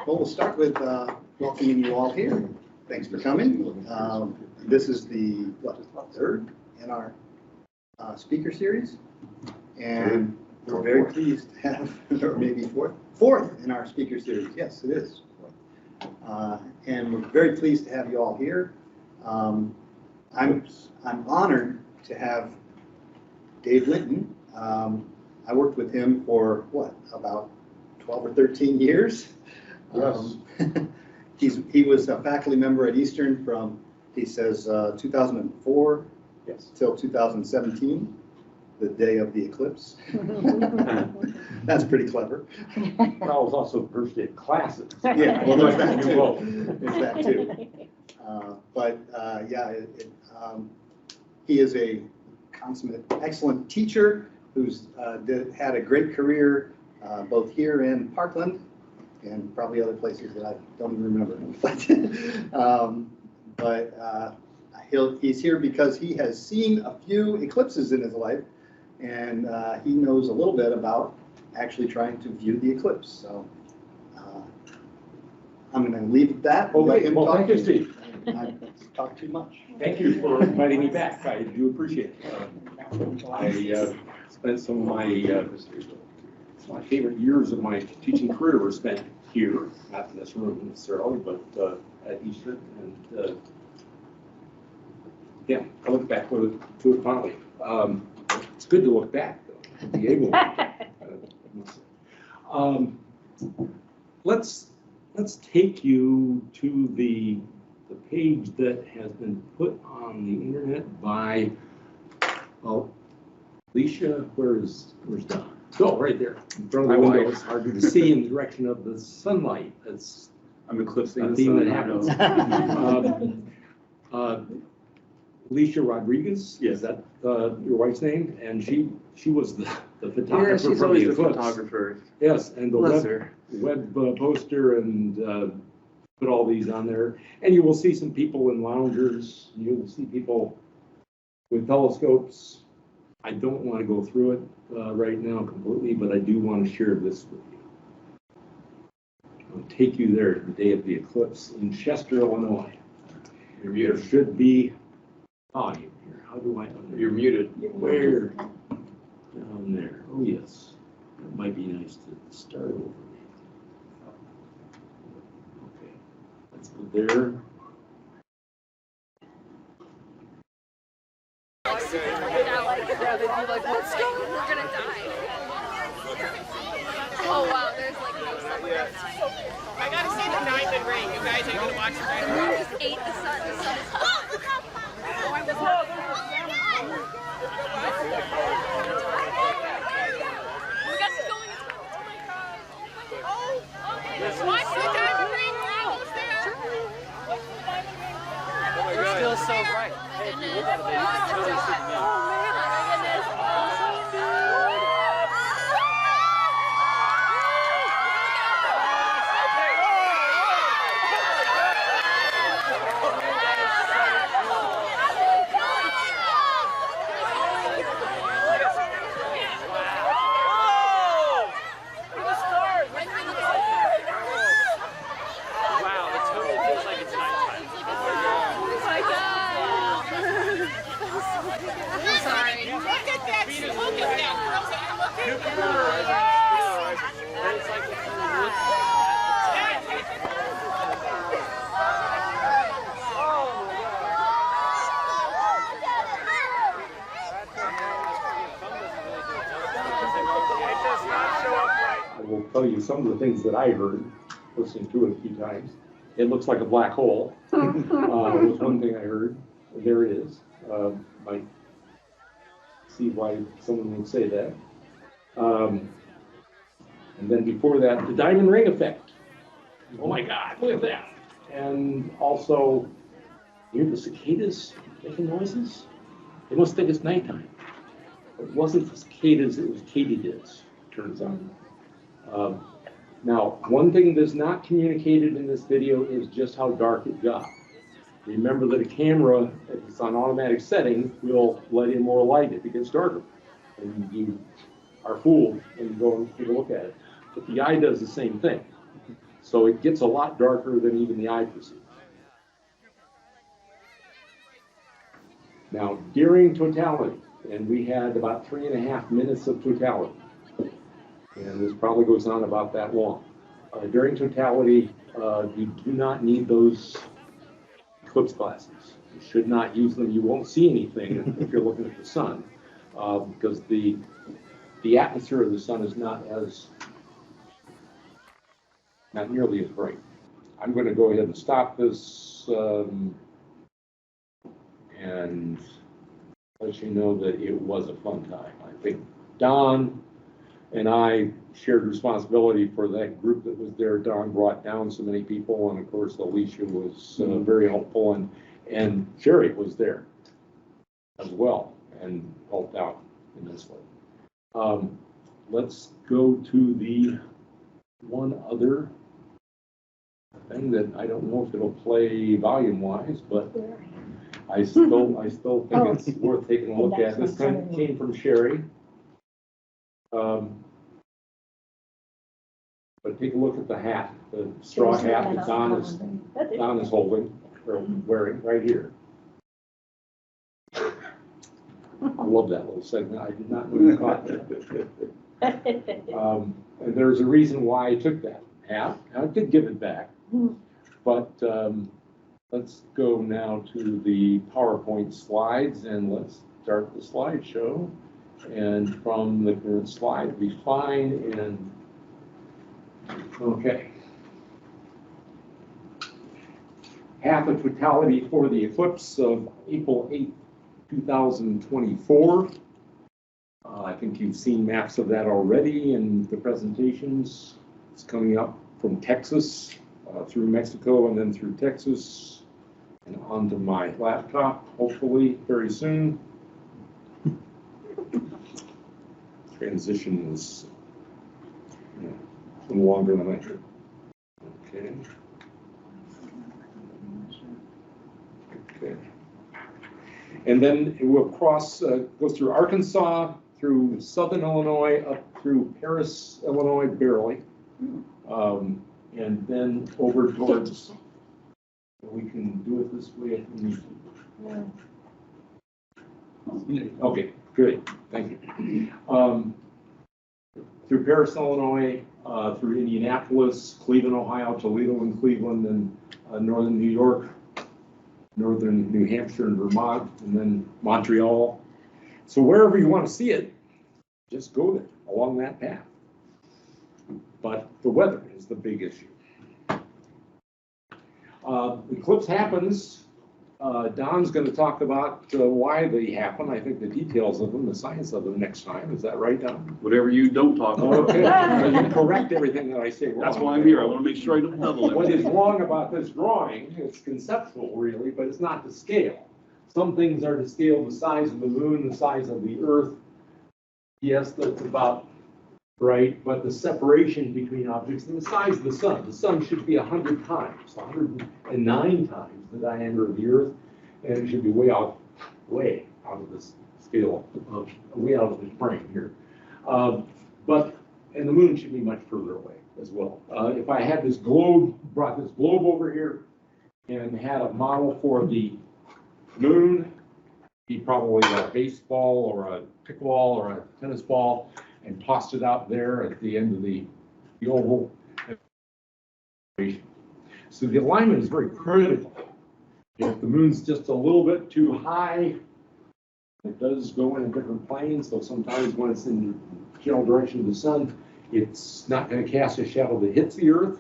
Well, we'll start with welcoming you all here. Thanks for coming. This is the third in our speaker series, and we're very pleased to have, or maybe fourth in our speaker series. Yes, it is. And we're very pleased to have you all here. I'm honored to have Dave Linton. I worked with him for about 12 or 13 years. Yes. He was a faculty member at Eastern from, he says, 2004 till 2017, the day of the eclipse. That's pretty clever. But I was also first day of classes. Yeah, well, there's that too. There's that too. He is a consummate, excellent teacher who's had a great career both here in Parkland and probably other places that I don't even remember. He's here because he has seen a few eclipses in his life, and he knows a little bit about actually trying to view the eclipse. So I'm going to leave it at that. Okay, well, thank you, Steve. I talk too much. Thank you for inviting me back. I do appreciate it. I spent some of my favorite years of my teaching career were spent here, not in this room necessarily, but at Eastern. And yeah, I look back to it fondly. It's good to look back, though, to be able to. Let's take you to the page that has been put on the internet by Alicia. Where's Don? Oh, right there in front of the window. It's harder to see in the direction of the sunlight. That's I'm eclipsing a the theme sun. that happens. Alicia Rodriguez, Yes. is that your wife's name? And she was the photographer. Yeah, she's for always the the eclipse. photographer. Yes, and the Bless web her. poster and put all these on there. And you will see some people in loungers. You will see people with telescopes. I don't want to go through it right now completely, but I do want to share this with you. I'll take you there to the day of the eclipse in Chester, Illinois. You're There muted. should be volume here. How do I? You're muted. Where? Down there. Oh, yes. That might be nice to start over. Okay. Let's go there. Let's go. We're gonna die. Oh wow, there's like no sun. I gotta see the diamond ring. You guys are gonna watch it right The now. moon just ate the sun. The sun is hot. Oh, I was Gus is going. Oh my god. Oh, okay. Watch the diamond ring. We're almost there. You're still so bright. Hey, if you look at it, it's really sitting down. Oh man, oh my goodness. Wow, it totally feels like it's nighttime. Oh my god. Sorry. Look at that. Look at that. Girls, are you looking? I will tell you some of the things that I heard, listening to it a few times. It looks like a black hole. Was one thing I heard. There it is. Might see why someone would say that. And then before that, the diamond ring effect. Oh my God, look at that. And also, you hear the cicadas making noises? They must think it's nighttime. It wasn't the cicadas, it was katydids, turns out. Now, one thing that's not communicated in this video is just how dark it got. Remember that a camera, if it's on automatic setting, will let in more light if it gets darker. And you are fooled when you go and take a look at it. But the eye does the same thing. So it gets a lot darker than even the eye perceives. Now, during totality, and we had about 3.5 minutes of totality, and this probably goes on about that long. During totality, you do not need those eclipse glasses. You should not use them. You won't see anything if you're looking at the sun, because the atmosphere of the sun is not nearly as bright. I'm going to go ahead and stop this and let you know that it was a fun time. I think Don and I shared responsibility for that group that was there. Don brought down so many people, and of course Alicia was very helpful, and Sherry was there as well and helped out in this way. Let's go to the one other thing that I don't know if it'll play volume-wise, but I still think it's worth taking a look at. This came from Sherry. But take a look at the hat, the straw hat that Don is holding or wearing right here. I love that little segment. I did not know you caught that. And there's a reason why I took that hat. I did give it back, but let's go now to the PowerPoint slides, and let's start the slideshow. And from the current slide, we find in, okay, half the totality for the eclipse of April 8th, 2024. I think you've seen maps of that already in the presentations. It's coming up from Texas through Mexico and then through Texas and onto my laptop, hopefully very soon. Transition was a little longer than I should. Okay. Okay. And then it will cross, go through Arkansas, through southern Illinois, up through Paris, Illinois, barely. And then over towards, we can do it this way if we need to. Okay, great, thank you. Through Paris, Illinois, through Indianapolis, Cleveland, Ohio, Toledo and Cleveland, and northern New York, northern New Hampshire and Vermont, and then Montreal. So wherever you want to see it, just go there along that path. But the weather is the big issue. Eclipse happens. Don's going to talk about why they happen. I think the details of them, the science of them next time. Is that right, Don? Whatever you don't talk about. Okay. You correct everything that I say wrong. That's why I'm here. I want to make sure I don't double it. What is wrong about this drawing, it's conceptual really, but it's not to scale. Some things are to scale the size of the moon, the size of the Earth. Yes, that's about right, but the separation between objects and the size of the sun should be 100 times, 109 times the diameter of the Earth, and it should be way out of this scale, way out of the frame here. And the moon should be much further away as well. If I had this globe, brought this globe over here and had a model for the moon, be probably a baseball or a pickleball or a tennis ball, and tossed it out there at the end of the oval. So the alignment is very critical. If the moon's just a little bit too high, it does go in a different plane. So sometimes when it's in the general direction of the sun, it's not going to cast a shadow that hits the Earth.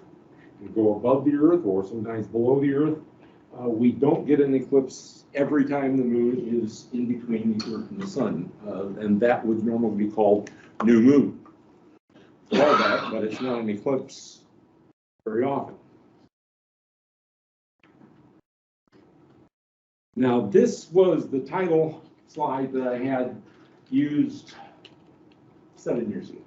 It'll go above the Earth or sometimes below the Earth. We don't get an eclipse every time the moon is in between the Earth and the sun, and that would normally be called new moon. But it's not an eclipse very often. Now, this was the title slide that I had used 7 years ago.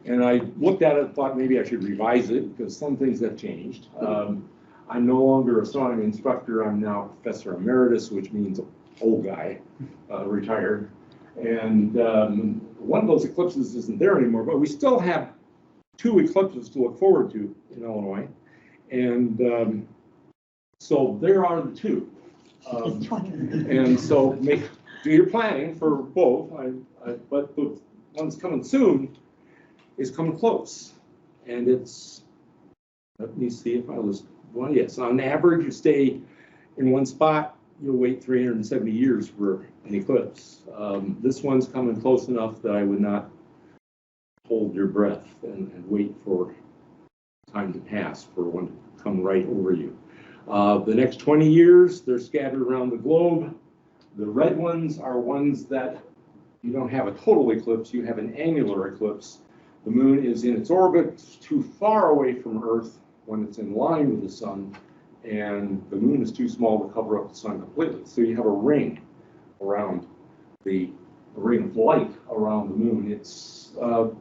And I looked at it and thought maybe I should revise it because some things have changed. I'm no longer a astronomy instructor. I'm now Professor Emeritus, which means old guy, retired. And one of those eclipses isn't there anymore, but we still have 2 eclipses to look forward to in Illinois. And so there are the 2. And so do your planning for both, but the one's coming soon is coming close. And it's, let me see if I was, well, yes, on average, you stay in one spot, you'll wait 370 years for an eclipse. This one's coming close enough that I would not hold your breath and wait for time to pass for one to come right over you. The next 20 years, they're scattered around the globe. The red ones are ones that you don't have a total eclipse, you have an annular eclipse. The moon is in its orbit too far away from Earth when it's in line with the sun, and the moon is too small to cover up the sun completely. So you have a ring around a ring of light around the moon. It's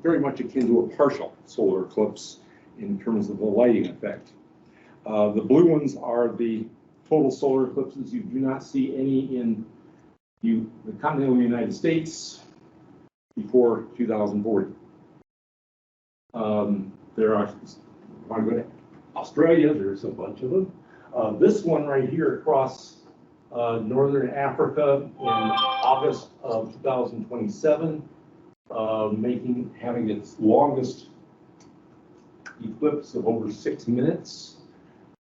very much akin to a partial solar eclipse in terms of the lighting effect. The blue ones are the total solar eclipses. You do not see any in the continental United States before 2040. There are, want to go to Australia, there's a bunch of them. This one right here across northern Africa in August of 2027, having its longest eclipse of over 6 minutes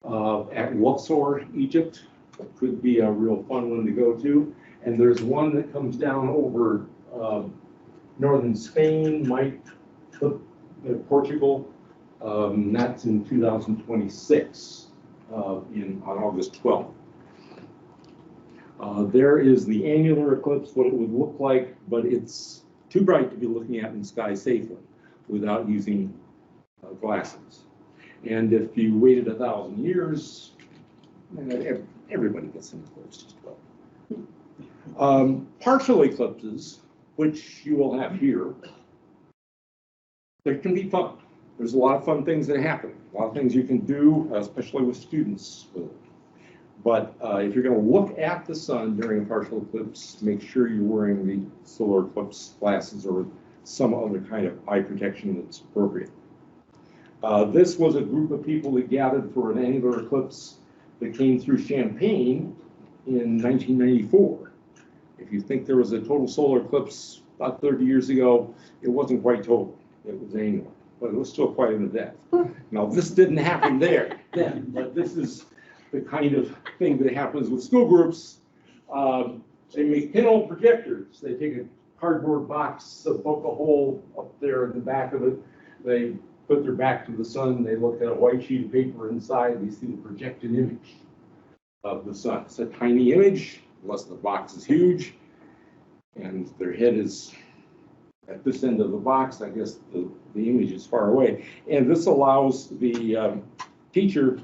at Luxor, Egypt. It could be a real fun one to go to. And there's one that comes down over northern Spain, might Portugal. That's in 2026 on August 12th. There is the annular eclipse, what it would look like, but it's too bright to be looking at in the sky safely without using glasses. And if you waited 1,000 years, everybody gets an eclipse just well. Partial eclipses, which you will have here, they can be fun. There's a lot of fun things that happen, a lot of things you can do, especially with students. But if you're going to look at the sun during a partial eclipse, make sure you're wearing the solar eclipse glasses or some other kind of eye protection that's appropriate. This was a group of people that gathered for an annular eclipse that came through Champaign in 1994. If you think there was a total solar eclipse about 30 years ago, it wasn't quite total, it was annular, but it was still quite an event. Now, this didn't happen there then, but this is the kind of thing that happens with school groups. They make pinhole projectors. They take a cardboard box, poke a hole up there in the back of it. They put their back to the sun. They look at a white sheet of paper inside. They see the projected image of the sun. It's a tiny image, unless the box is huge, and their head is at this end of the box. I guess the image is far away. And this allows the teacher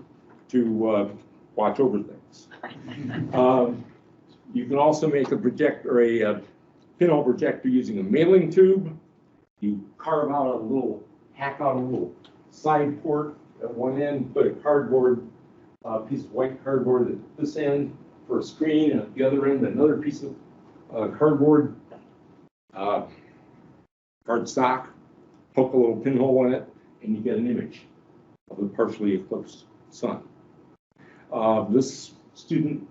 to watch over things. You can also make a projector, a pinhole projector using a mailing tube. You carve out hack out a little side port at one end, put a cardboard, piece of white cardboard at this end for a screen, and at the other end, another piece of cardboard, cardstock, poke a little pinhole in it, and you get an image of the partially eclipsed sun. This student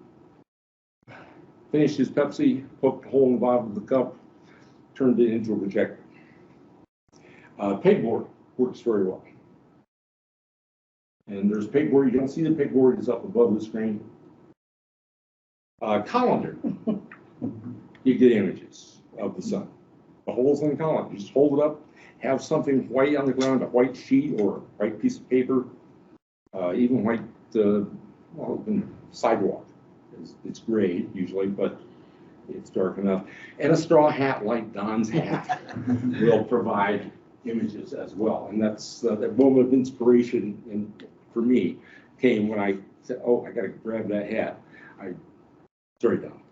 finished his Pepsi, poked a hole in the bottom of the cup, turned it into a projector. Pegboard works very well. And there's pegboard, you don't see the pegboard, it's up above the screen. Colander, you get images of the sun. The holes in the colander, just hold it up, have something white on the ground, a white sheet or a white piece of paper, even white sidewalk. It's gray usually, but it's dark enough. And a straw hat like Don's hat will provide images as well. And that's that moment of inspiration for me came when I said, oh, I got to grab that hat. Sorry, Don.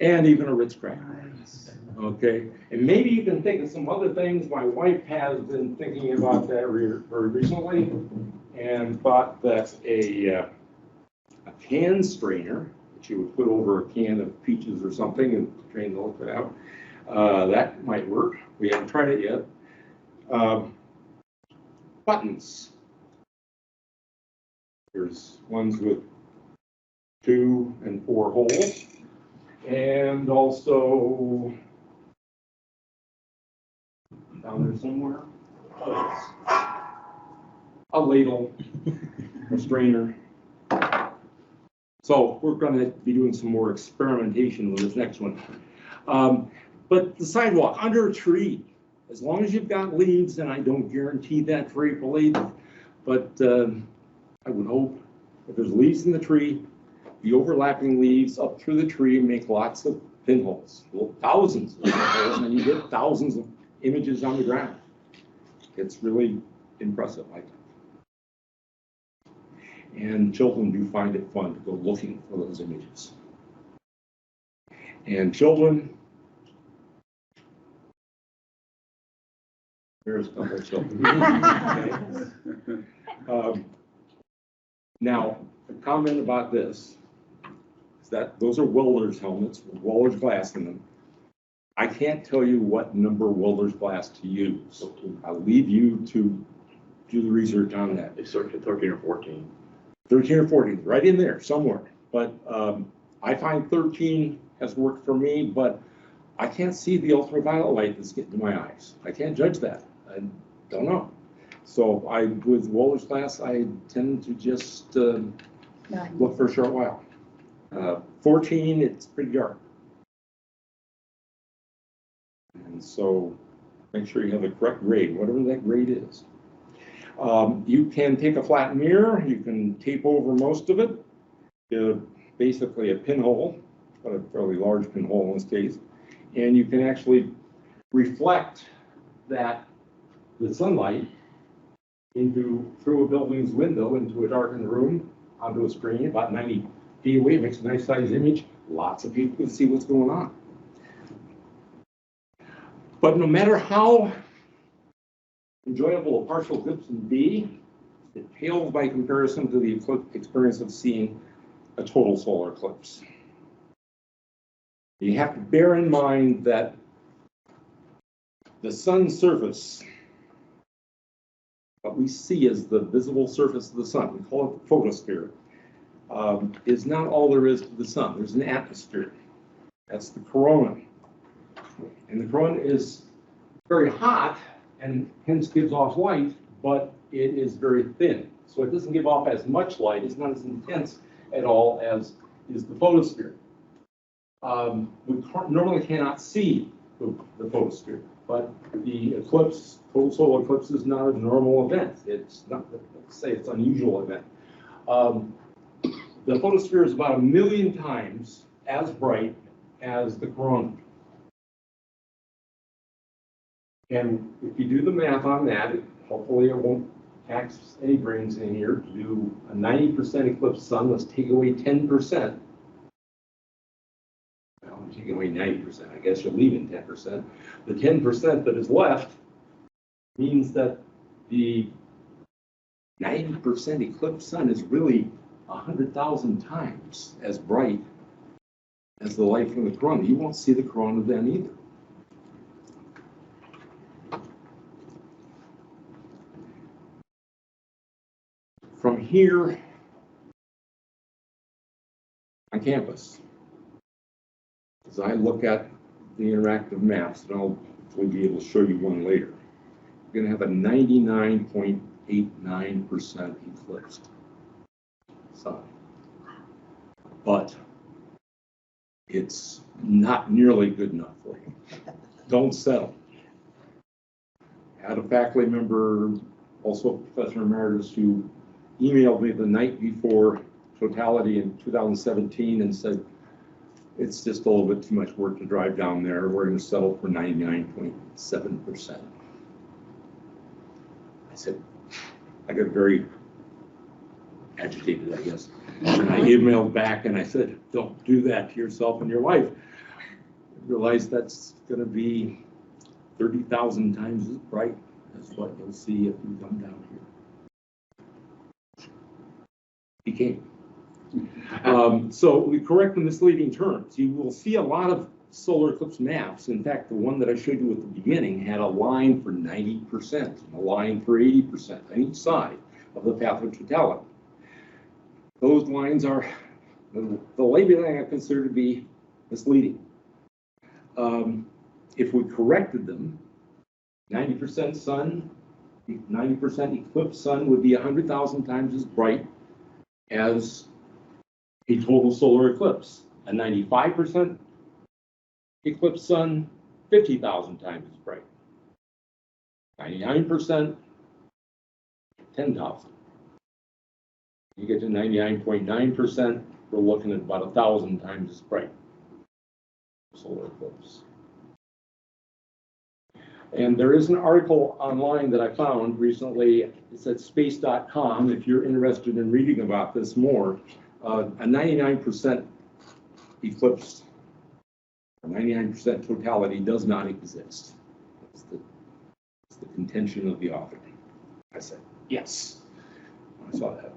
And even a Ritz cracker. Okay, and maybe you can think of some other things. My wife has been thinking about that very recently, and thought that a can strainer that you would put over a can of peaches or something and strain the liquid out, that might work. We haven't tried it yet. Buttons. There's ones with 2 and 4 holes, and also down there somewhere, a ladle, a strainer. So we're going to be doing some more experimentation with this next one. But the sidewalk under a tree, as long as you've got leaves, and I don't guarantee that for April 8th, but I would hope if there's leaves in the tree, the overlapping leaves up through the tree make lots of pinholes, thousands of pinholes, and you get thousands of images on the ground. It's really impressive, I think. And children do find it fun to go looking for those images. And children, there's a couple of children. Now, a comment about this is that those are welder's helmets with welder's glass in them. I can't tell you what number welder's glass to use. I'll leave you to do the research on that. They search at 13 or 14. 13 or 14, right in there somewhere. But I find 13 has worked for me, but I can't see the ultraviolet light that's getting to my eyes. I can't judge that. I don't know. So with welder's glass, I tend to just look for a short while. 14, it's pretty dark. And so make sure you have the correct grade, whatever that grade is. You can take a flat mirror, you can tape over most of it, basically a pinhole, but a fairly large pinhole in this case, and you can actually reflect the sunlight through a building's window into a darkened room onto a screen about 90 feet away. It makes a nice sized image. Lots of people can see what's going on. But no matter how enjoyable a partial eclipse can be, it pales by comparison to the experience of seeing a total solar eclipse. You have to bear in mind that the sun's surface, what we see as the visible surface of the sun, we call it the photosphere, is not all there is to the sun. There's an atmosphere. That's the corona. And the corona is very hot and hence gives off light, but it is very thin. So it doesn't give off as much light. It's not as intense at all as is the photosphere. We normally cannot see the photosphere, but the eclipse, total solar eclipse, is not a normal event. It's not, let's say it's an unusual event. The photosphere is about 1 million times as bright as the corona. And if you do the math on that, hopefully it won't tax any brains in here to do a 90% eclipse sun. Let's take away 10%. Well, I'm taking away 90%. I guess you're leaving 10%. The 10% that is left means that the 90% eclipse sun is really 100,000 times as bright as the light from the corona. You won't see the corona then either. From here on campus, as I look at the interactive maps, and I'll hopefully be able to show you one later, you're going to have a 99.89% eclipsed sun. But it's not nearly good enough for you. Don't settle. I had a faculty member, also Professor Emeritus, who emailed me the night before totality in 2017 and said, it's just a little bit too much work to drive down there. We're going to settle for 99.7%. I said, I got very agitated, I guess. And I emailed back and I said, don't do that to yourself and your wife. I realized that's going to be 30,000 times as bright as what you'll see if you come down here. He came. So we correct the misleading terms. You will see a lot of solar eclipse maps, in fact, the one that I showed you at the beginning had a line for 90% and a line for 80% on each side of the path of totality. Those lines are, the labeling I consider to be misleading. If we corrected them, 90% sun, 90% eclipse sun would be 100,000 times as bright as a total solar eclipse. A 95% eclipse sun, 50,000 times as bright. 99%, 10,000. You get to 99.9%, we're looking at about 1,000 times as bright solar eclipse. And there is an article online that I found recently. It's at space.com. If you're interested in reading about this more, a 99% eclipse, 99% totality does not exist. That's the contention of the author. I said, yes. I saw that.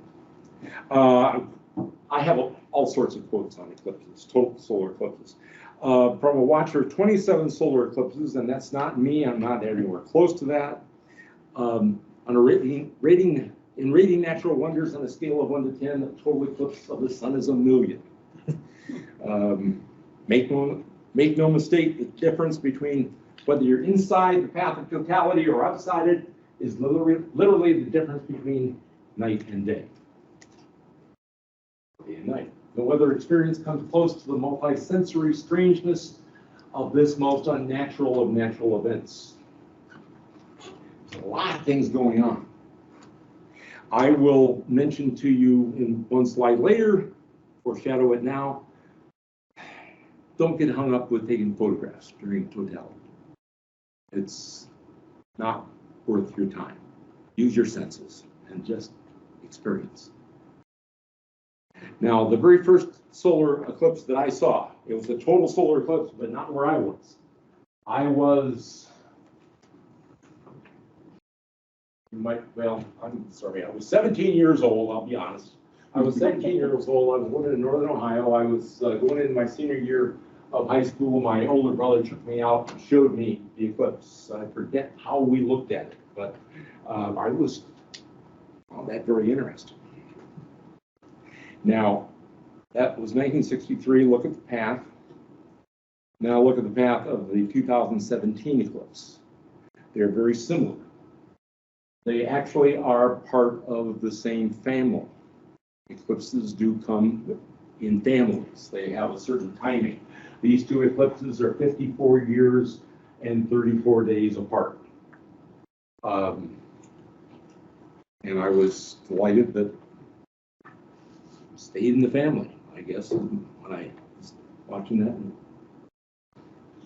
I have all sorts of quotes on eclipses, total solar eclipses. From a watcher, 27 solar eclipses, and that's not me. I'm not anywhere close to that. On a rating natural wonders on a scale of 1 to 10, a total eclipse of the sun is 1,000,000. Make no mistake, the difference between whether you're inside the path of totality or outside it is literally the difference between night and day. Day and night. No weather experience comes close to the multi-sensory strangeness of this most unnatural of natural events. There's a lot of things going on. I will mention to you in one slide later, foreshadow it now. Don't get hung up with taking photographs during totality. It's not worth your time. Use your senses and just experience. Now, the very first solar eclipse that I saw, it was a total solar eclipse, but not where I was. I was, I'm sorry, I was 17 years old, I'll be honest. I was 17 years old, I was living in Northern Ohio. I was going into my senior year of high school. My older brother took me out and showed me the eclipse. I forget how we looked at it, but I found that very interesting. Now, that was 1963. Look at the path. Now look at the path of the 2017 eclipse. They're very similar. They actually are part of the same family. Eclipses do come in families. They have a certain timing. These two eclipses are 54 years and 34 days apart. And I was delighted that stayed in the family, I guess, when I was watching that in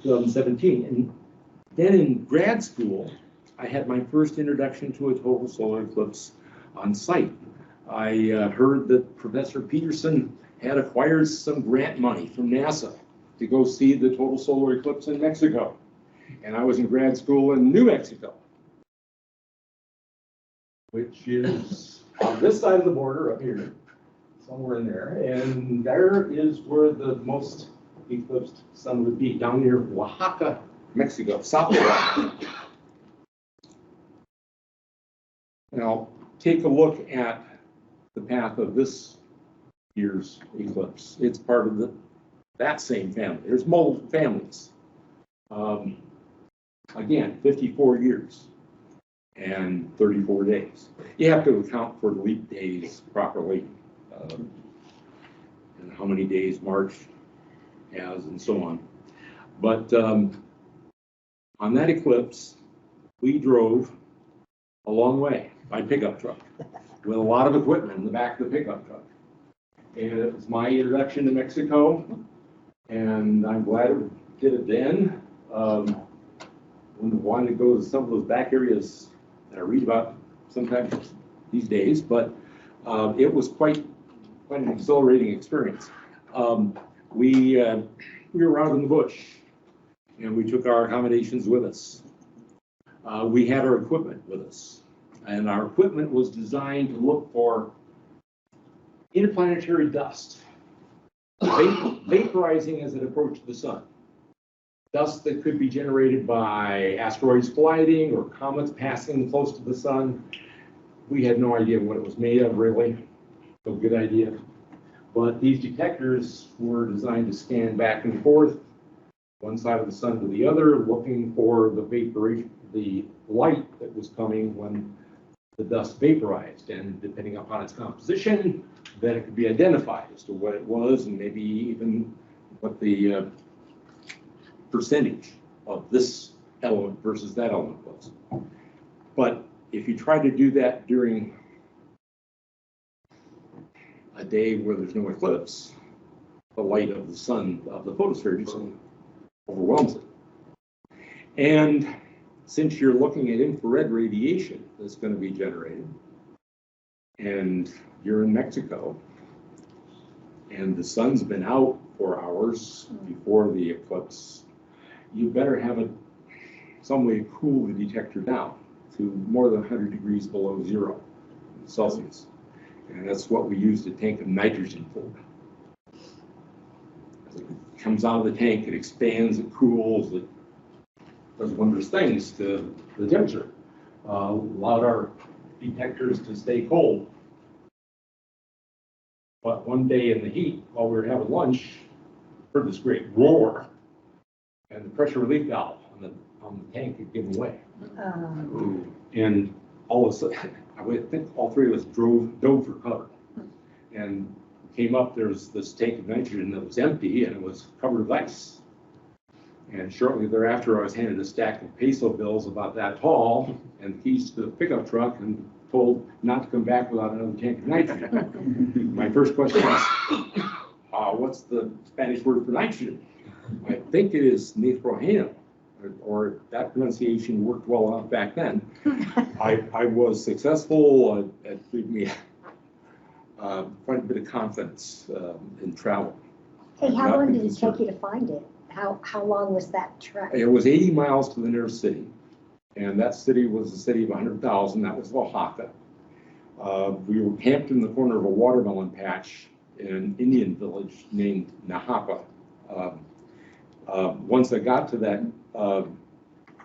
2017. And then in grad school, I had my first introduction to a total solar eclipse on site. I heard that Professor Peterson had acquired some grant money from NASA to go see the total solar eclipse in Mexico. And I was in grad school in New Mexico, which is on this side of the border up here, somewhere in there. And there is where the most eclipsed sun would be, down near Oaxaca, Mexico, south of Oaxaca. Now, take a look at the path of this year's eclipse. It's part of that same family. There's multiple families. Again, 54 years and 34 days. You have to account for leap days properly, and how many days March has, and so on. But on that eclipse, we drove a long way by pickup truck with a lot of equipment in the back of the pickup truck. And it was my introduction to Mexico, and I'm glad it did it then. Wouldn't have wanted to go to some of those back areas that I read about sometimes these days, but it was quite an exhilarating experience. We were out in the bush, and we took our accommodations with us. We had our equipment with us, and our equipment was designed to look for interplanetary dust vaporizing as it approached the sun. dust that could be generated by asteroids colliding or comets passing close to the sun. We had no idea what it was made of, really. No good idea. But these detectors were designed to scan back and forth, one side of the sun to the other, looking for the vaporization, the light that was coming when the dust vaporized. And depending upon its composition, then it could be identified as to what it was and maybe even what the percentage of this element versus that element was. But if you try to do that during a day where there's no eclipse, the light of the sun, of the photosphere, just overwhelms it. And since you're looking at infrared radiation that's going to be generated, and you're in Mexico, and the sun's been out for hours before the eclipse, you better have some way to cool the detector down to more than 100 degrees below 0 Celsius. And that's what we use the tank of nitrogen for. As it comes out of the tank, it expands, it cools, it does wondrous things to the temperature. Allowed our detectors to stay cold. But one day in the heat, while we were having lunch, heard this great roar, and the pressure relief valve on the tank had given way. And all of a sudden, I would think all three of us dove for cover. And came up, there's this tank of nitrogen that was empty and it was covered with ice. And shortly thereafter, I was handed a stack of peso bills about that tall and keys to the pickup truck and told not to come back without another tank of nitrogen. My first question is, what's the Spanish word for nitrogen? I think it is nitrogeno, or that pronunciation worked well enough back then. I was successful at giving me quite a bit of confidence in travel. Hey, how long did it take you to find it? How long was that trek? It was 80 miles to the nearest city, and that city was a city of 100,000. That was Oaxaca. We were camped in the corner of a watermelon patch in an Indian village named Nahapa. Once I got to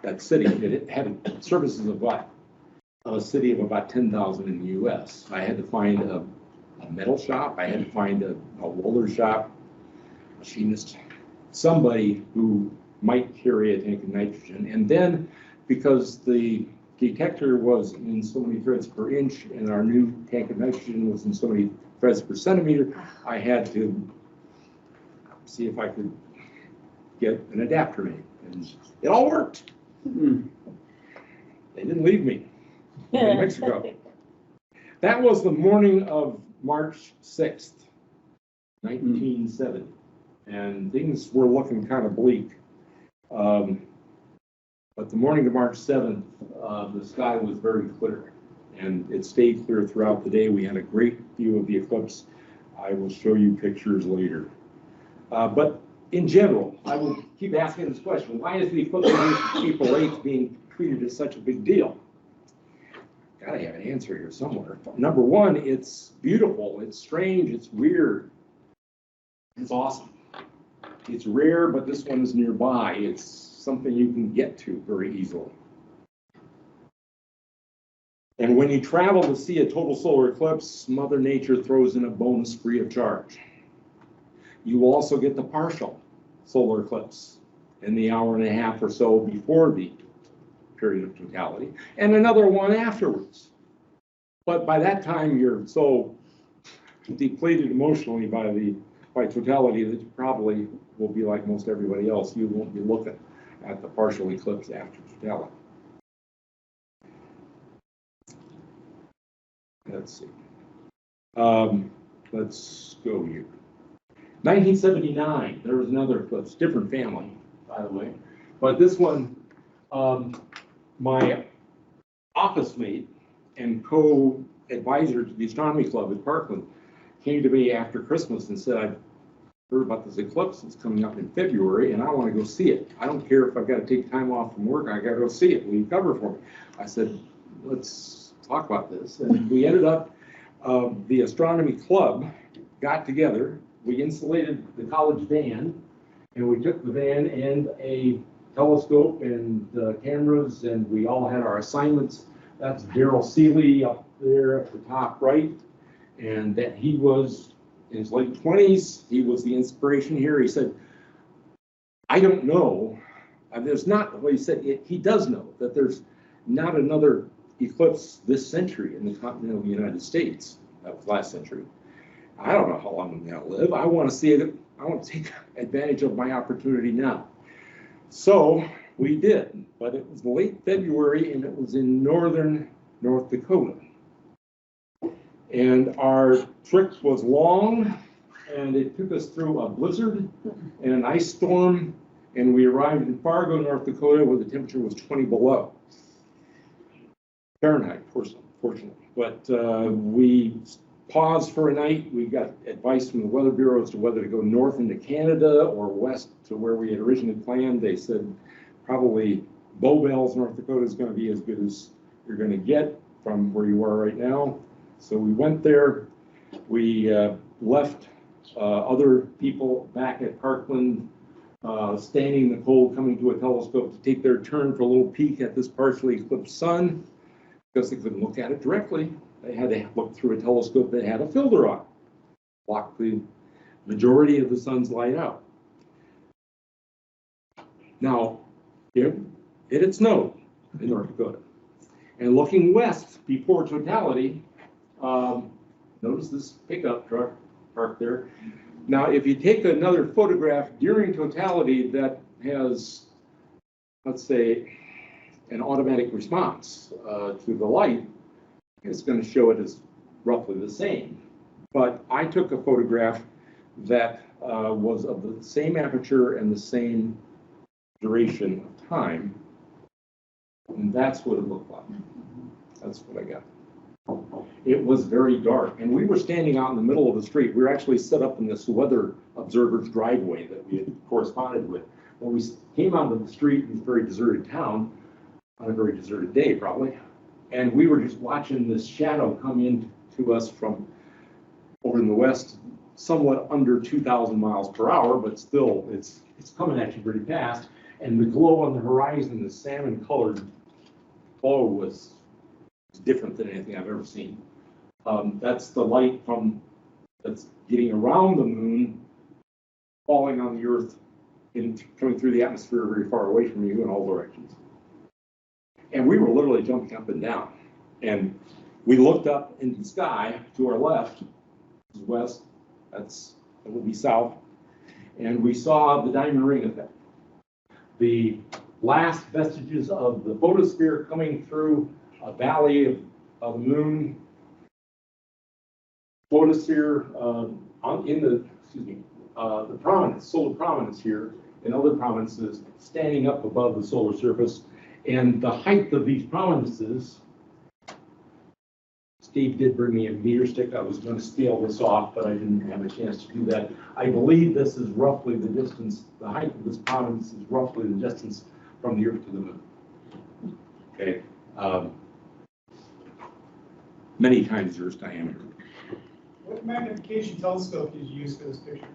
that city, it had services of what? A city of about 10,000 in the U.S. I had to find a metal shop. I had to find a welder shop, machinist, somebody who might carry a tank of nitrogen. And then, because the detector was in so many threads per inch and our new tank of nitrogen was in so many threads per centimeter, I had to see if I could get an adapter made. And it all worked. They didn't leave me in Mexico. That was the morning of March 6th, 1970. And things were looking kind of bleak. But the morning of March 7th, the sky was very clear. And it stayed clear throughout the day. We had a great view of the eclipse. I will show you pictures later. But in general, I will keep asking this question. Why is the eclipse of April 8th being treated as such a big deal? Gotta have an answer here somewhere. Number one, it's beautiful, it's strange, it's weird, it's awesome. It's rare, but this one is nearby. It's something you can get to very easily. And when you travel to see a total solar eclipse, Mother Nature throws in a bonus free of charge. You also get the partial solar eclipse in the hour and a half or so before the period of totality, and another one afterwards. But by that time, you're so depleted emotionally by totality that you probably will be like most everybody else. You won't be looking at the partial eclipse after totality. Let's see. Let's go here. 1979, there was another eclipse, different family, by the way. But this one, my office mate and co-advisor to the astronomy club at Parkland came to me after Christmas and said, I've heard about this eclipse that's coming up in February and I want to go see it. I don't care if I've got to take time off from work, I got to go see it. Will you cover for me? I said, let's talk about this. And we ended up, the astronomy club got together. We insulated the college van And we took the van and a telescope and cameras, and we all had our assignments. That's Daryl Seeley up there at the top right. And that he was in his late 20s. He was the inspiration here. He said, I don't know. There's not, well, he said, he does know that there's not another eclipse this century in the continental United States. That was last century. I don't know how long I'm going to live. I want to see it. I want to take advantage of my opportunity now. So we did, but it was late February and it was in northern North Dakota. And our trip was long and it took us through a blizzard and an ice storm. And we arrived in Fargo, North Dakota, where the temperature was 20 below Fahrenheit, fortunately. But we paused for a night. We got advice from the Weather Bureau as to whether to go north into Canada or west to where we had originally planned. They said probably Bow Bells, North Dakota is going to be as good as you're going to get from where you are right now. So we went there. We left other people back at Parkland, standing in the cold, coming to a telescope to take their turn for a little peek at this partially eclipsed sun, because they couldn't look at it directly. They had to look through a telescope that had a filter on it, block the majority of the sun's light out. Now, it had snowed in North Dakota. And looking west before totality, notice this pickup truck parked there. Now, if you take another photograph during totality that has, let's say, an automatic response to the light, it's going to show it as roughly the same. But I took a photograph that was of the same aperture and the same duration of time, and that's what it looked like. That's what I got. It was very dark, and we were standing out in the middle of the street. We were actually set up in this weather observer's driveway that we had corresponded with. When we came out of the street in this very deserted town, on a very deserted day probably, and we were just watching this shadow come in to us from over in the west, somewhat under 2,000 miles per hour, but still it's coming at you pretty fast. And the glow on the horizon, the salmon-colored glow was different than anything I've ever seen. That's the light that's getting around the moon, falling on the Earth, and coming through the atmosphere very far away from you in all directions. And we were literally jumping up and down. And we looked up into the sky to our left, west, that will be south, and we saw the diamond ring effect. The last vestiges of the photosphere coming through a valley of the moon, photosphere in the prominence, solar prominence here, and other prominences standing up above the solar surface. And the height of these prominences, Steve did bring me a meter stick. I was going to scale this off, but I didn't have a chance to do that. I believe this is roughly the distance, the height of this prominence is roughly the distance from the Earth to the moon. Okay. Many times Earth's diameter. What magnification telescope did you use for this picture?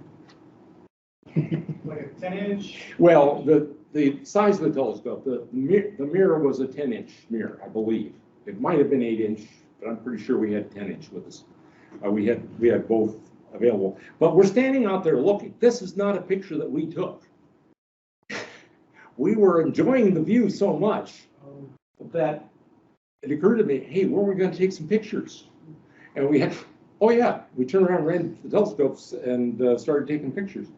Like a 10-inch? Well, the size of the telescope, the mirror was a 10-inch mirror, I believe. It might have been 8-inch, but I'm pretty sure we had 10-inch with us. We had both available. But we're standing out there looking. This is not a picture that we took. We were enjoying the view so much that it occurred to me, hey, where are we going to take some pictures? And we had, oh yeah, we turned around, ran the telescopes, and started taking pictures.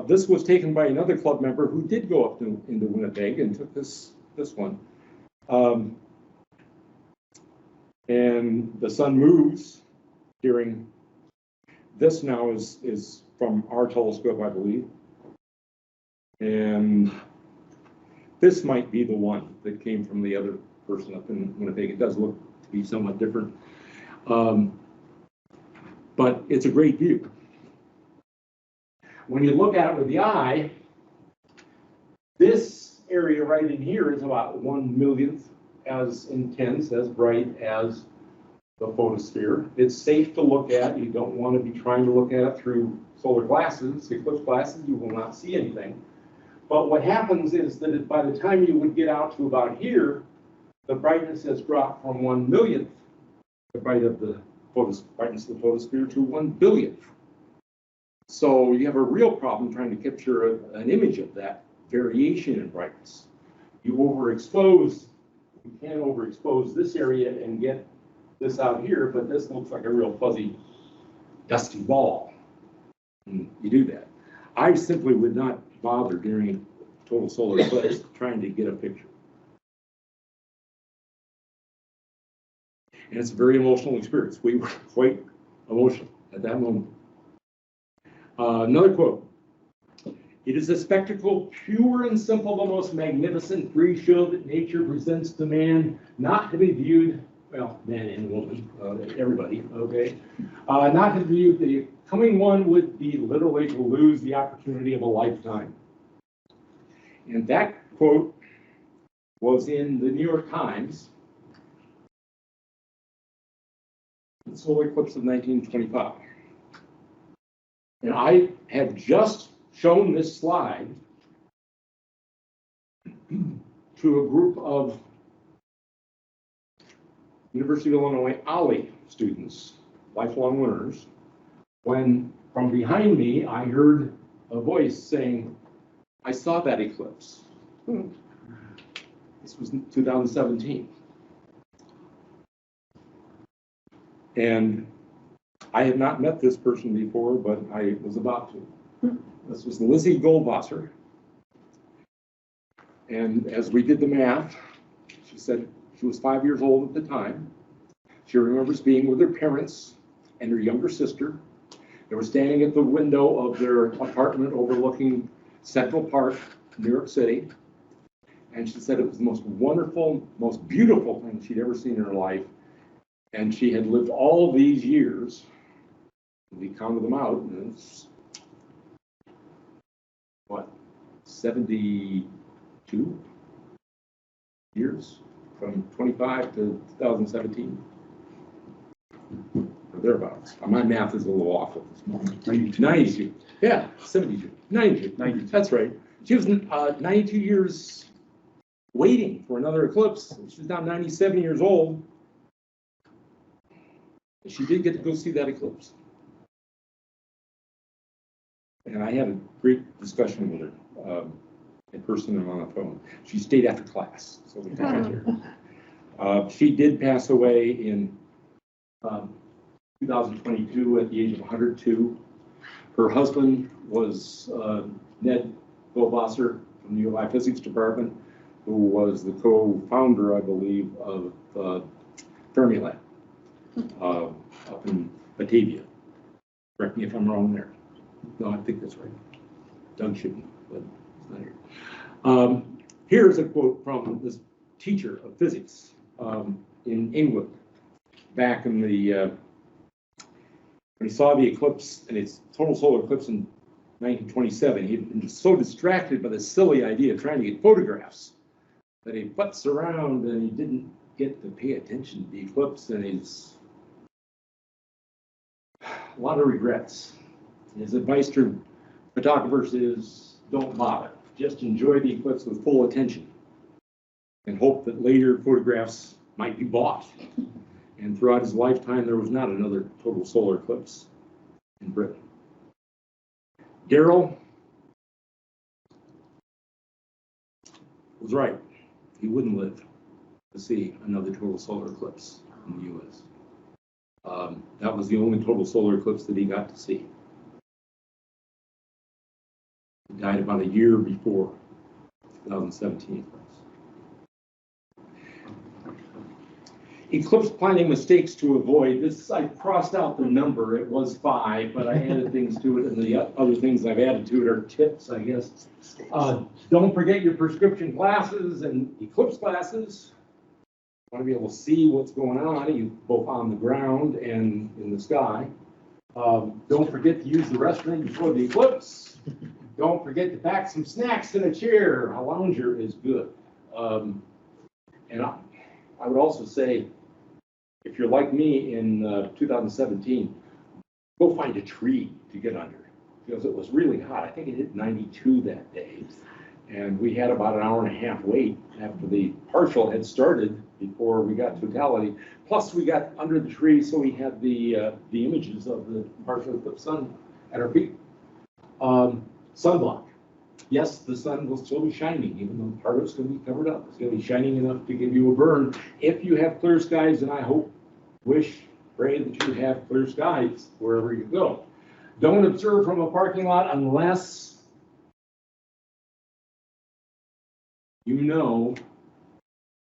This was taken by another club member who did go up into Winnipeg and took this one. And the sun moves during, this now is from our telescope, I believe. And this might be the one that came from the other person up in Winnipeg. It does look to be somewhat different. But it's a great view. When you look at it with the eye, this area right in here is about 1 millionth as intense, as bright as the photosphere. It's safe to look at. You don't want to be trying to look at it through solar glasses, eclipse glasses. You will not see anything. But what happens is that by the time you would get out to about here, the brightness has dropped from 1/1,000,000th, the brightness of the photosphere, to 1/1000,000,000th. So you have a real problem trying to capture an image of that variation in brightness. You can overexpose this area and get this out here, but this looks like a real fuzzy, dusty ball. And you do that. I simply would not bother during total solar eclipse trying to get a picture. And it's a very emotional experience. We were quite emotional at that moment. Another quote. It is a spectacle pure and simple, the most magnificent free show that nature presents to man, not to be viewed, well, man and woman, everybody, okay? Not to be viewed, the coming one would be literally to lose the opportunity of a lifetime. And that quote was in the New York Times, the solar eclipse of 1925. And I have just shown this slide to a group of University of Illinois OLLI students, lifelong learners, when from behind me I heard a voice saying, I saw that eclipse. This was 2017. And I had not met this person before, but I was about to. This was Lizzie Goldwasser. And as we did the math, she said she was 5 years old at the time. She remembers being with her parents and her younger sister. They were standing at the window of their apartment overlooking Central Park, New York City. And she said it was the most wonderful, most beautiful thing she'd ever seen in her life. And she had lived all these years. We counted them out, and it's, what, 72 years from 25 to 2017, or thereabouts. My math is a little off at this moment. 92. Yeah, 72. 92. That's right. She was 92 years waiting for another eclipse. She's now 97 years old. She did get to go see that eclipse. And I had a great discussion with her in person and on the phone. She stayed after class, so we got here. She did pass away in 2022 at the age of 102. Her husband was Ned Goldwasser from the ULI Physics Department, who was the co-founder, I believe, of Fermilab up in Batavia. Correct me if I'm wrong there. No, I think that's right. Doug shouldn't, but it's not here. Here's a quote from this teacher of physics in England back in the, when he saw the eclipse, and its total solar eclipse in 1927, he'd been so distracted by the silly idea of trying to get photographs that he butts around and he didn't get to pay attention to the eclipse, and he's a lot of regrets. His advice to photographers is don't bother. Just enjoy the eclipse with full attention and hope that later photographs might be bought. And throughout his lifetime, there was not another total solar eclipse in Britain. Darrell was right. He wouldn't live to see another total solar eclipse in the U.S. That was the only total solar eclipse that he got to see. He died about a year before 2017 eclipse. Eclipse planning mistakes to avoid. This, I crossed out the number. It was 5, but I added things to it, and the other things I've added to it are tips, I guess. Don't forget your prescription glasses and eclipse glasses. You want to be able to see what's going on, both on the ground and in the sky. Don't forget to use the restroom before the eclipse. Don't forget to pack some snacks in a chair. A lounger is good. And I would also say, if you're like me in 2017, go find a tree to get under because it was really hot. I think it hit 92 that day. And we had about an hour and a half wait after the partial had started before we got totality. Plus we got under the tree, so we had the images of the partial eclipse sun at our feet. Sunblock. Yes, the sun will still be shining, even though part of it's going to be covered up. It's going to be shining enough to give you a burn. If you have clear skies, and I hope, wish, pray that you have clear skies wherever you go. Don't observe from a parking lot unless you know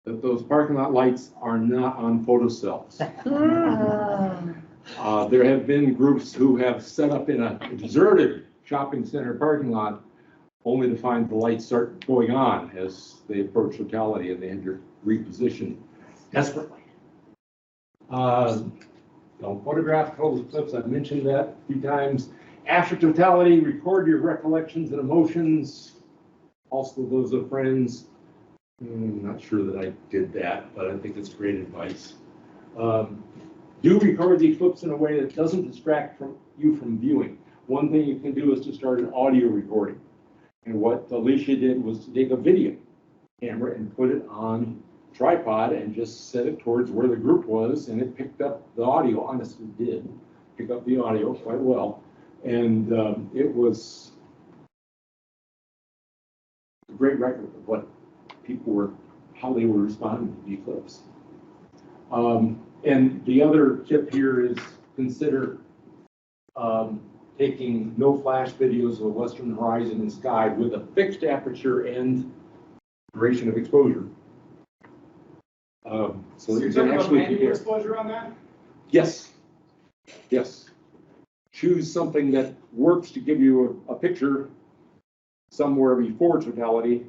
that those parking lot lights are not on photocells. There have been groups who have set up in a deserted shopping center parking lot only to find the lights start going on as they approach totality and they had to reposition desperately. Don't photograph total eclipse. I've mentioned that a few times. After totality, record your recollections and emotions, also those of friends. I'm not sure that I did that, but I think it's great advice. Do record the eclipse in a way that doesn't distract you from viewing. One thing you can do is to start an audio recording. And what Alicia did was to take a video camera and put it on a tripod and just set it towards where the group was, and it picked up the audio. Honestly, did pick up the audio quite well. And it was a great record of what people were, how they were responding to the eclipse. And the other tip here is consider taking no flash videos of the western horizon and sky with a fixed aperture and duration of exposure. So you're you talking can about actually manual compare. exposure on that? Yes, yes. Choose something that works to give you a picture somewhere before totality,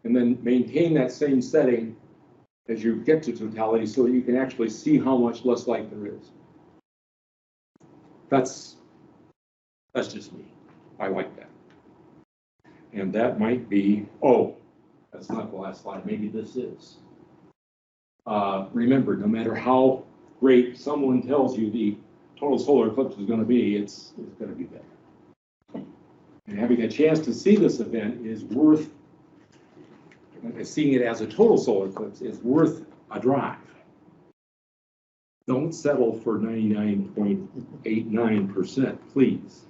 and then maintain that same setting as you get to totality so that you can actually see how much less light there is. That's just me. I like that. And that might be, oh, that's not the last slide. Maybe this is. Remember, no matter how great someone tells you the total solar eclipse is going to be, it's going to be better. And having a chance to see this event is worth, seeing it as a total solar eclipse is worth a drive. Don't settle for 99.89%, please.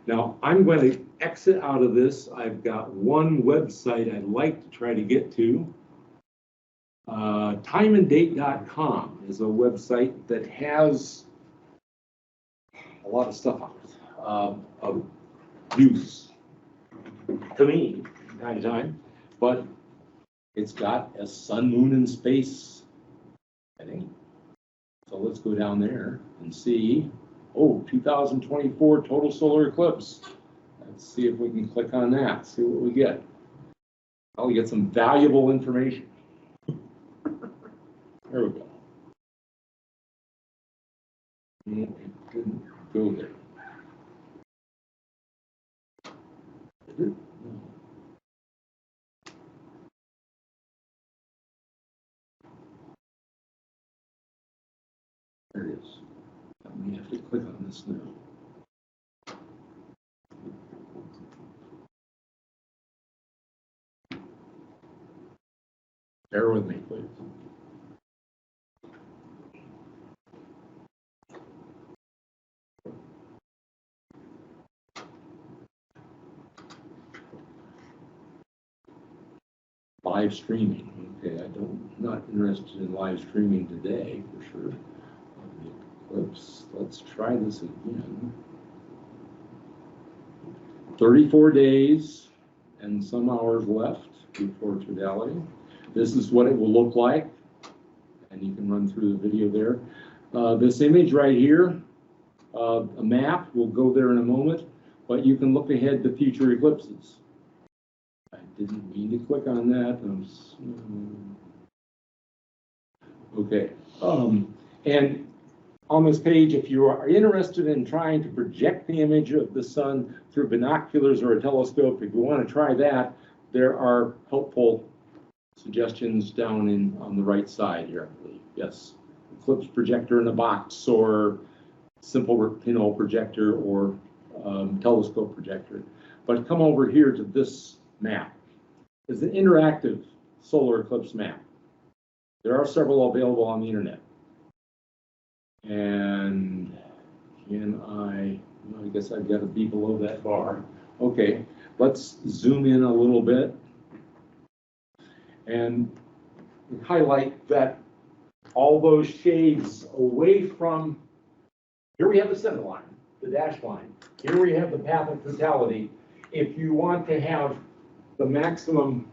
Now, I'm going to exit out of this. I've got one website I'd like to try to get to. Timeanddate.com is a website that has a lot of stuff on it of use to me from time to time, but it's got a sun, moon, and space heading. So let's go down there and see, oh, 2024 total solar eclipse. Let's see if we can click on that, see what we get. Probably get some valuable information. There we go. No, it didn't go there. Did it? No. There it is. We have to click on this now. Bear with me, please. Live streaming. Okay, not interested in live streaming today for sure. The eclipse. Let's try this again. 34 days and some hours left before totality. This is what it will look like, and you can run through the video there. This image right here, a map, we'll go there in a moment, but you can look ahead to future eclipses. I didn't mean to click on that. Okay, and on this page, if you are interested in trying to project the image of the sun through binoculars or a telescope, if you want to try that, there are helpful suggestions down on the right side here, I believe. Yes, eclipse projector in a box, or simple pinhole projector, or telescope projector. But come over here to this map. It's an interactive solar eclipse map. There are several available on the internet. And I guess I've got to be below that bar. Okay, let's zoom in a little bit and highlight that all those shades away from, here we have the center line, the dash line. Here we have the path of totality. If you want to have the maximum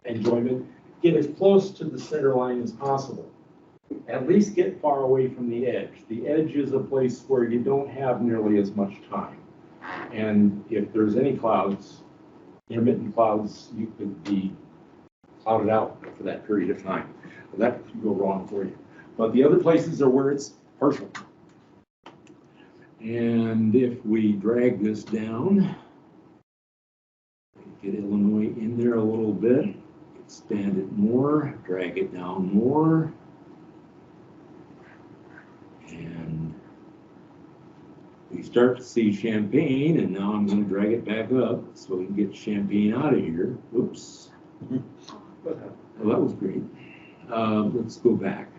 enjoyment, get as close to the center line as possible. At least get far away from the edge. The edge is a place where you don't have nearly as much time. And if there's any clouds, intermittent clouds, you could be clouded out for that period of time. That could go wrong for you. But the other places are where it's partial. And if we drag this down, get Illinois in there a little bit, expand it more, drag it down more, and we start to see Champaign, and now I'm going to drag it back up so we can get Champaign out of here. Whoops. Well, that was great. Let's go back.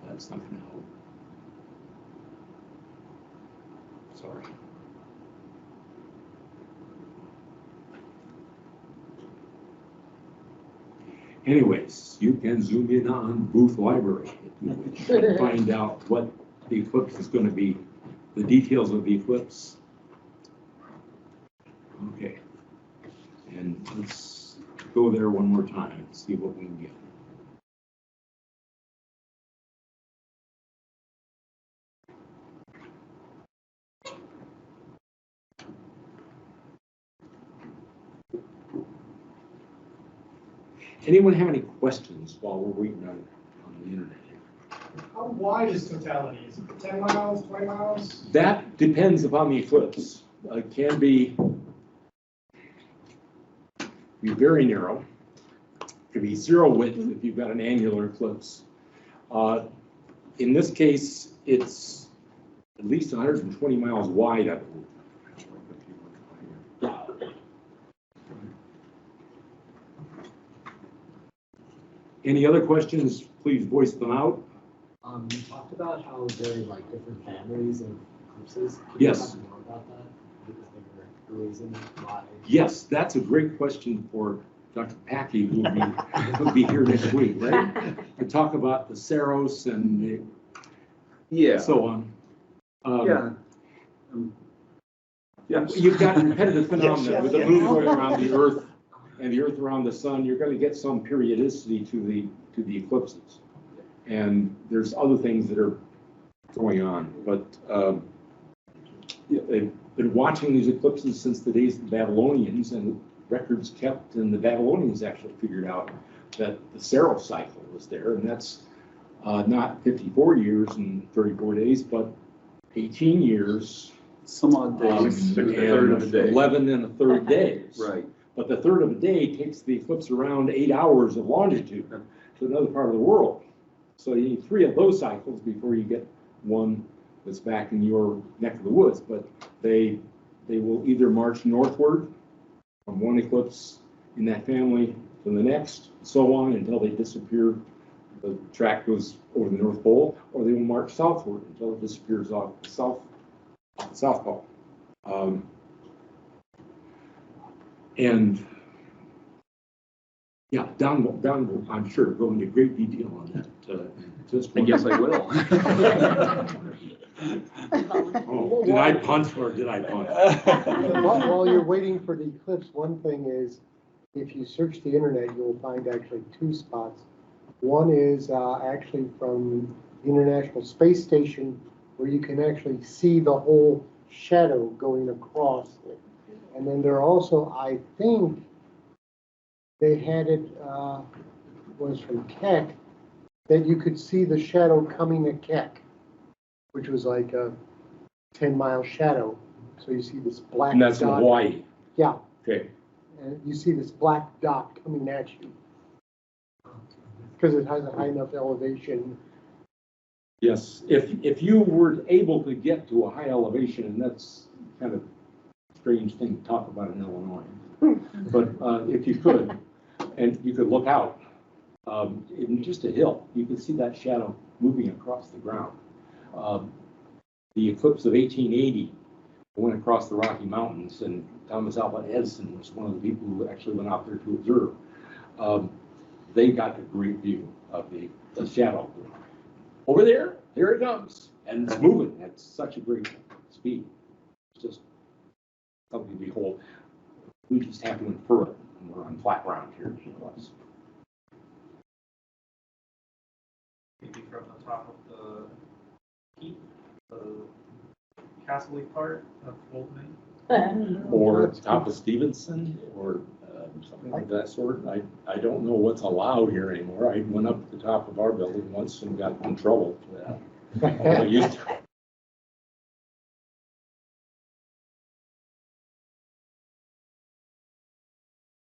That's not going to help. Sorry. Anyways, you can zoom in on Booth Library and find out what the eclipse is going to be, the details of the eclipse. Okay, and let's go there one more time and see what we can get. Anyone have any questions while we're waiting on the internet? How wide is totality? Is it 10 miles, 20 miles? That depends upon the eclipse. It can be very narrow. It can be zero width if you've got an annular eclipse. In this case, it's at least 120 miles wide, I believe. Any other questions, please voice them out. You talked about how there are like different families of eclipses. Can you Yes. talk more about that? Is there a reason why? Yes, that's a great question for Dr. Packey, who'll be here next week, right? To talk about the Saros and so on. Yes. You've got repetitive phenomena with the moon going around the Earth and the Earth around the sun. You're going to get some periodicity to the eclipses, and there's other things that are going on. But they've been watching these eclipses since the days of the Babylonians, and records kept, and the Babylonians actually figured out that the Saros cycle was there, and that's not 54 years and 34 days, but 18 years. Some odd days, and a third of a day. 11 and a third days. Right. But the third of a day takes the eclipse around 8 hours of longitude to another part of the world. So you need 3 of those cycles before you get one that's back in your neck of the woods. But they will either march northward from one eclipse in that family to the next, so on until they disappear. The track goes over the North Pole, or they will march southward until it disappears off the South Pole. And yeah, Don, I'm sure, go into great detail on that. I guess I will. Oh, did I punch or did I punch? While you're waiting for the eclipse, one thing is, if you search the internet, you'll find actually 2 spots. One is actually from the International Space Station, where you can actually see the whole shadow going across it. And then there are also, I think, they had it, was from Keck, that you could see the shadow coming at Keck, which was like a 10-mile shadow. So you see this black And that's in dot. Hawaii. Yeah. Okay. and you see this black dot coming at you. Because it has a high enough elevation. Yes, if you were able to get to a high elevation, and that's kind of a strange thing to talk about in Illinois, but if you could, and you could look out, in just a hill, you could see that shadow moving across the ground. The eclipse of 1880 went across the Rocky Mountains, and Thomas Alva Edison was one of the people who actually went out there to observe. They got a great view of the shadow. Over there, here it comes, and it's moving at such a great speed. It's just something to behold. We just have to infer it, and we're on flat ground here. Maybe from the top of the peak, the castle-y part of Goldman. Or top of Stevenson, or something like that sort. I don't know what's allowed here anymore. I went up to the top of our building once and got in trouble for that. I used to,